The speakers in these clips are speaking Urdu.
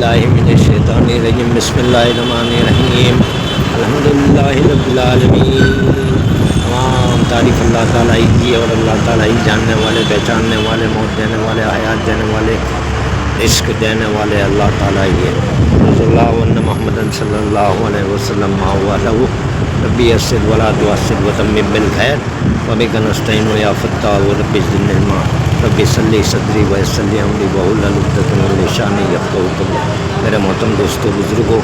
باللہ من الشیطان الرجیم بسم اللہ الرحمن الرحیم الحمدللہ رب العالمین۔ تمام تعریف اللہ تعالیٰ ہی کی اور اللہ تعالیٰ ہی جاننے والے، پہچاننے والے، موت دینے والے، حیات دینے والے، عشق دینے والے اللہ تعالیٰ ہی ہے۔ رضی اللہ عنہ محمد صلی اللہ علیہ وسلم ما ہوا لہو ربی یسر ولا تعسر وتمم بالخیر وبک نستعین یا فتاح رب زدنی علما ربی صلی صدری ویسر لی امری واحلل عقدۃ من لسانی یفقہوا قولی۔ میرے محترم دوستو، بزرگوں،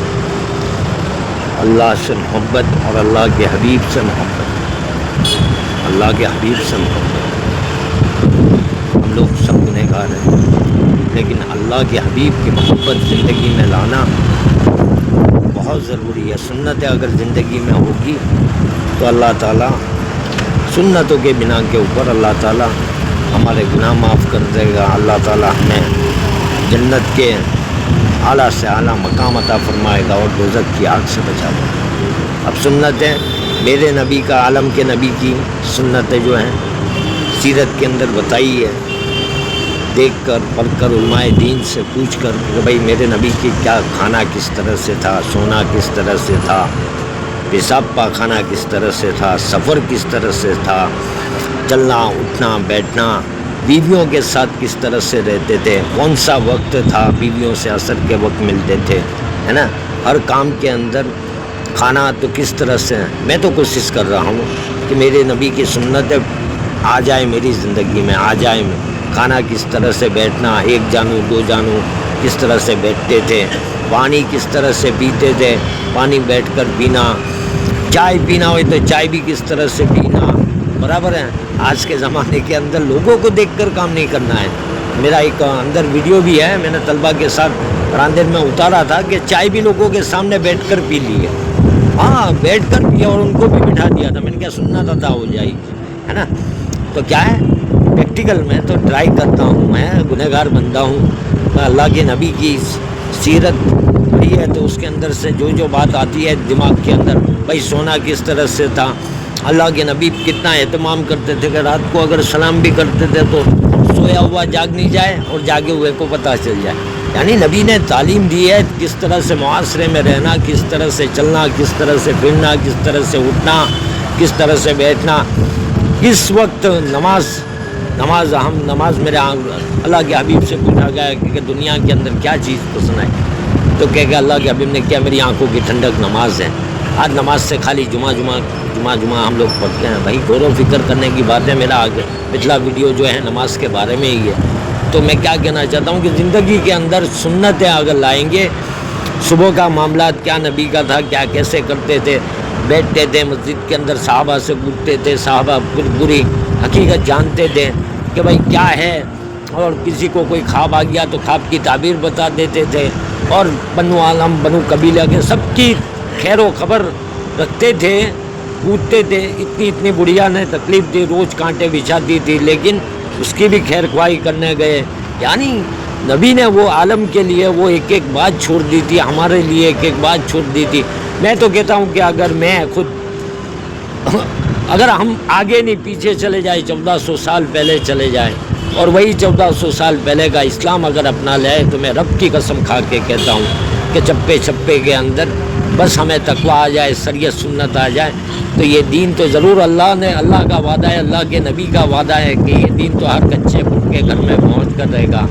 اللہ سے محبت اور اللہ کے حبیب سے محبت، اللہ کے حبیب سے محبت۔ ہم لوگ سب گنہگار ہیں، لیکن اللہ کے حبیب کی محبت زندگی میں لانا بہت ضروری ہے۔ سنتیں اگر زندگی میں ہوگی تو اللہ تعالیٰ سنتوں کے بنا کے اوپر اللہ تعالیٰ ہمارے گناہ معاف کر دے گا۔ اللہ تعالیٰ ہمیں جنت کے اعلیٰ سے اعلیٰ مقام عطا فرمائے گا اور دوزخ کی آگ سے بچا دے گا۔ اب سنتیں میرے نبی کا، عالم کے نبی کی سنتیں جو ہیں سیرت کے اندر بتائی ہے، دیکھ کر پڑھ کر علماء دین سے پوچھ کر کہ بھائی میرے نبی کی کیا کھانا کس طرح سے تھا، سونا کس طرح سے تھا، پیشاب پاخانہ کس طرح سے تھا، سفر کس طرح سے تھا، چلنا اٹھنا بیٹھنا، بیویوں کے ساتھ کس طرح سے رہتے تھے، کون سا وقت تھا بیویوں سے عصر کے وقت ملتے تھے، ہے نا، ہر کام کے اندر کھانا تو کس طرح سے۔ میں تو کوشش کر رہا ہوں کہ میرے نبی کی سنتیں آ جائے میری زندگی میں، آ جائے۔ کھانا کس طرح سے بیٹھنا، ایک جانو دو جانو کس طرح سے بیٹھتے تھے، پانی کس طرح سے پیتے تھے، پانی بیٹھ کر پینا، چائے پینا ہوئے تو چائے بھی کس طرح سے پینا، برابر ہے۔ آج کے زمانے کے اندر لوگوں کو دیکھ کر کام نہیں کرنا ہے۔ میرا ایک اندر ویڈیو بھی ہے، میں نے طلبہ کے ساتھ راندر میں اتارا تھا کہ چائے بھی لوگوں کے سامنے بیٹھ کر پی لی ہے، ہاں بیٹھ کر پیا اور ان کو بھی بٹھا دیا تھا۔ میں نے کیا سنت عطا ہو جائے گی، ہے نا۔ تو کیا ہے، پریکٹیکل میں تو ٹرائی کرتا ہوں، میں گنہگار بندہ ہوں۔ اللہ کے نبی کی سیرت پڑھی ہے تو اس کے اندر سے جو بات آتی ہے دماغ کے اندر، بھائی سونا کس طرح سے تھا، اللہ کے نبی کتنا اہتمام کرتے تھے کہ رات کو اگر سلام بھی کرتے تھے تو سویا ہوا جاگ نہیں جائے اور جاگے ہوئے کو پتہ چل جائے۔ یعنی نبی نے تعلیم دی ہے کس طرح سے معاشرے میں رہنا، کس طرح سے چلنا، کس طرح سے پھرنا، کس طرح سے اٹھنا، کس طرح سے بیٹھنا، کس وقت نماز میرے اللہ کے حبیب سے پوچھا گیا کہ دنیا کے اندر کیا چیز پسند ہے، تو کہہ کہ اللہ کے حبیب نے کیا میری آنکھوں کی ٹھنڈک نماز ہے۔ آج نماز سے خالی جمعہ ہم لوگ پڑھتے ہیں، بھائی غور و فکر کرنے کی بات ہے۔ میرا آگے پچھلا ویڈیو جو ہے نماز کے بارے میں ہی ہے۔ تو میں کیا کہنا چاہتا ہوں کہ زندگی کے اندر سنتیں اگر لائیں گے، صبح کا معاملات کیا نبی کا تھا، کیا کیسے کرتے تھے، بیٹھتے تھے مسجد کے اندر، صحابہ سے پوچھتے تھے، صحابہ پوری حقیقت جانتے تھے کہ بھائی کیا ہے، اور کسی کو کوئی خواب آ گیا تو خواب کی تعبیر بتا دیتے تھے، اور بنو عالم بنو قبیلہ کے سب کی خیر و خبر رکھتے تھے، پوچھتے تھے۔ اتنی بڑھیا نے تکلیف دی، روز کانٹے بچھاتی تھی، لیکن اس کی بھی خیر خواہی کرنے گئے۔ یعنی نبی نے وہ عالم کے لیے وہ ایک بات چھوڑ دی تھی، ہمارے لیے ایک بات چھوڑ دی تھی۔ میں تو کہتا ہوں کہ اگر ہم آگے نہیں پیچھے چلے جائیں، 1400 سال پہلے چلے جائیں اور وہی 1400 سال پہلے کا اسلام اگر اپنا لے، تو میں رب کی قسم کھا کے کہتا ہوں کہ چپے کے اندر بس ہمیں تقویٰ آ جائے، شریعت سنت آ جائے، تو یہ دین تو ضرور اللہ کا وعدہ ہے، اللہ کے نبی کا وعدہ ہے کہ یہ دین تو ہر کچے پھٹ کے گھر میں پہنچ کر رہے گا،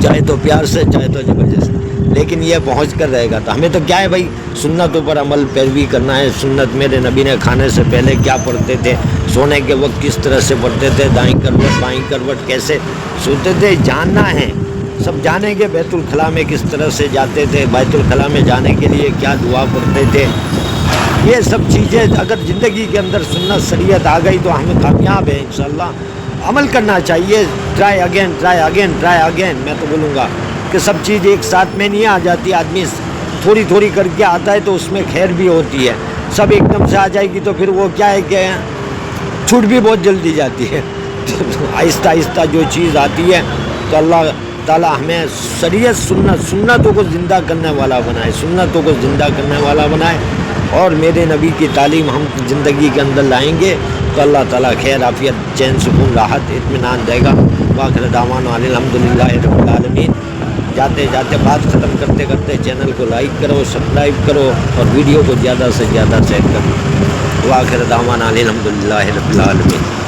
چاہے تو پیار سے چاہے تو زبردستی، لیکن یہ پہنچ کر رہے گا۔ تو ہمیں تو کیا ہے بھائی، سنتوں پر عمل پیروی کرنا ہے۔ سنت میرے نبی نے کھانے سے پہلے کیا پڑھتے تھے، سونے کے وقت کس طرح سے پڑھتے تھے، دائیں کروٹ بائیں کروٹ کیسے سوتے تھے، جاننا ہے، سب جانیں گے۔ بیت الخلاء میں کس طرح سے جاتے تھے، بیت الخلاء میں جانے کے لیے کیا دعا پڑھتے تھے، یہ سب چیزیں اگر زندگی کے اندر سنت شریعت آ گئی تو ہمیں کامیاب ہے انشاءاللہ۔ عمل کرنا چاہیے، ٹرائی اگین۔ میں تو بولوں گا کہ سب چیز ایک ساتھ میں نہیں آ جاتی، آدمی تھوڑی کر کے آتا ہے تو اس میں خیر بھی ہوتی ہے۔ سب ایک دم سے آ جائے گی تو پھر وہ کیا ہے کہ چھوٹ بھی بہت جلدی جاتی ہے۔ آہستہ جو چیز آتی ہے تو اللہ تعالیٰ ہمیں شریعت سنتوں کو زندہ کرنے والا بنائے، اور میرے نبی کی تعلیم ہم زندگی کے اندر لائیں گے تو اللہ تعالیٰ خیر عافیت چین سکون راحت اطمینان دے گا۔ وآخر دعوانا الحمدللہ رب العالمین۔ جاتے جاتے بات ختم کرتے کرتے چینل کو لائک کرو، سبسکرائب کرو اور ویڈیو کو زیادہ سے زیادہ شیئر کرو۔ وآخر دعوانا الحمدللہ رب العالمین۔